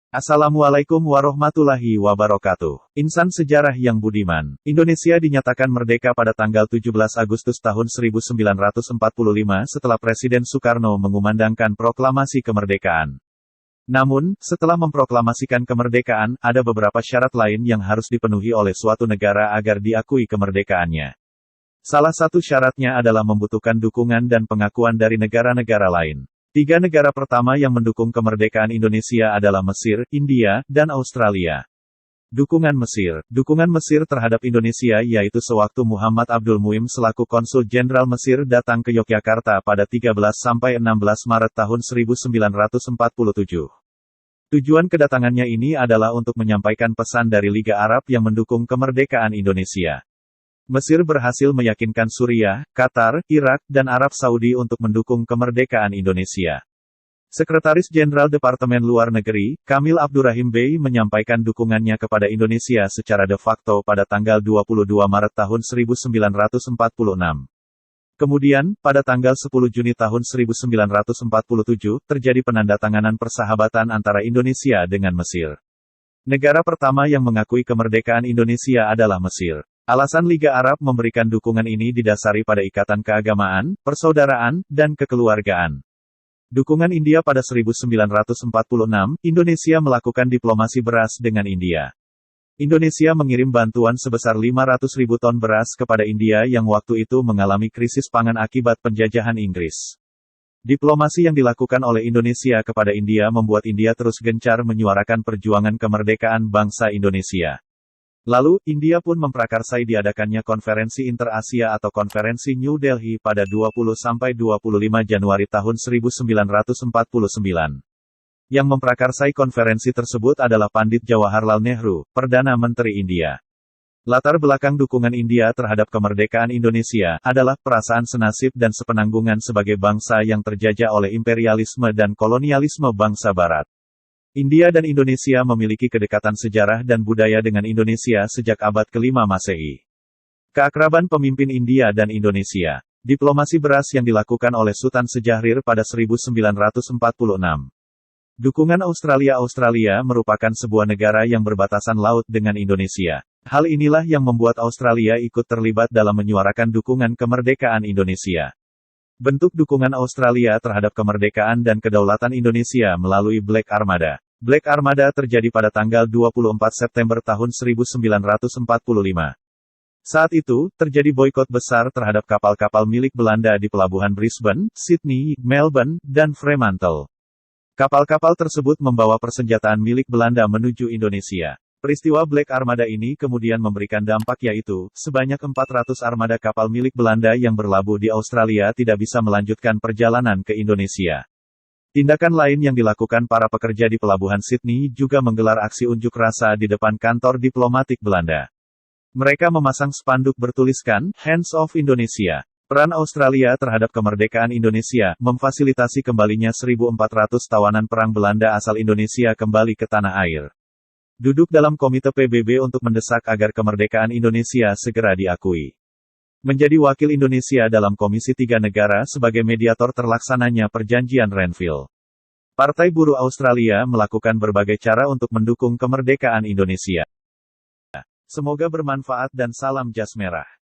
Assalamualaikum warahmatullahi wabarakatuh. Insan sejarah yang budiman. Indonesia dinyatakan merdeka pada tanggal 17 Agustus tahun 1945 setelah Presiden Soekarno mengumandangkan proklamasi kemerdekaan. Namun, setelah memproklamasikan kemerdekaan, ada beberapa syarat lain yang harus dipenuhi oleh suatu negara agar diakui kemerdekaannya. Salah satu syaratnya adalah membutuhkan dukungan dan pengakuan dari negara-negara lain. Tiga negara pertama yang mendukung kemerdekaan Indonesia adalah Mesir, India, dan Australia. Dukungan Mesir terhadap Indonesia yaitu sewaktu Muhammad Abdul Muim selaku Konsul Jenderal Mesir datang ke Yogyakarta pada 13–16 Maret tahun 1947. Tujuan kedatangannya ini adalah untuk menyampaikan pesan dari Liga Arab yang mendukung kemerdekaan Indonesia. Mesir berhasil meyakinkan Suriah, Qatar, Irak, dan Arab Saudi untuk mendukung kemerdekaan Indonesia. Sekretaris Jenderal Departemen Luar Negeri, Kamil Abdurrahim Bey menyampaikan dukungannya kepada Indonesia secara de facto pada tanggal 22 Maret tahun 1946. Kemudian, pada tanggal 10 Juni tahun 1947, terjadi penandatanganan persahabatan antara Indonesia dengan Mesir. Negara pertama yang mengakui kemerdekaan Indonesia adalah Mesir. Alasan Liga Arab memberikan dukungan ini didasari pada ikatan keagamaan, persaudaraan, dan kekeluargaan. Dukungan India pada 1946, Indonesia melakukan diplomasi beras dengan India. Indonesia mengirim bantuan sebesar 500.000 ton beras kepada India yang waktu itu mengalami krisis pangan akibat penjajahan Inggris. Diplomasi yang dilakukan oleh Indonesia kepada India membuat India terus gencar menyuarakan perjuangan kemerdekaan bangsa Indonesia. Lalu, India pun memprakarsai diadakannya Konferensi Inter-Asia atau Konferensi New Delhi pada 20–25 Januari tahun 1949. Yang memprakarsai konferensi tersebut adalah Pandit Jawaharlal Nehru, Perdana Menteri India. Latar belakang dukungan India terhadap kemerdekaan Indonesia adalah perasaan senasib dan sepenanggungan sebagai bangsa yang terjajah oleh imperialisme dan kolonialisme bangsa Barat. India dan Indonesia memiliki kedekatan sejarah dan budaya dengan Indonesia sejak abad ke-5 Masehi. Keakraban pemimpin India dan Indonesia. Diplomasi beras yang dilakukan oleh Sultan Sejahrir pada 1946. Dukungan Australia merupakan sebuah negara yang berbatasan laut dengan Indonesia. Hal inilah yang membuat Australia ikut terlibat dalam menyuarakan dukungan kemerdekaan Indonesia. Bentuk dukungan Australia terhadap kemerdekaan dan kedaulatan Indonesia melalui Black Armada. Black Armada terjadi pada tanggal 24 September tahun 1945. Saat itu, terjadi boikot besar terhadap kapal-kapal milik Belanda di pelabuhan Brisbane, Sydney, Melbourne, dan Fremantle. Kapal-kapal tersebut membawa persenjataan milik Belanda menuju Indonesia. Peristiwa Black Armada ini kemudian memberikan dampak yaitu, sebanyak 400 armada kapal milik Belanda yang berlabuh di Australia tidak bisa melanjutkan perjalanan ke Indonesia. Tindakan lain yang dilakukan para pekerja di pelabuhan Sydney juga menggelar aksi unjuk rasa di depan kantor diplomatik Belanda. Mereka memasang spanduk bertuliskan, Hands Off Indonesia. Peran Australia terhadap kemerdekaan Indonesia, memfasilitasi kembalinya 1.400 tawanan perang Belanda asal Indonesia kembali ke tanah air. Duduk dalam komite PBB untuk mendesak agar kemerdekaan Indonesia segera diakui. Menjadi wakil Indonesia dalam Komisi 3 Negara sebagai mediator terlaksananya Perjanjian Renville. Partai Buruh Australia melakukan berbagai cara untuk mendukung kemerdekaan Indonesia. Semoga bermanfaat dan salam jas merah.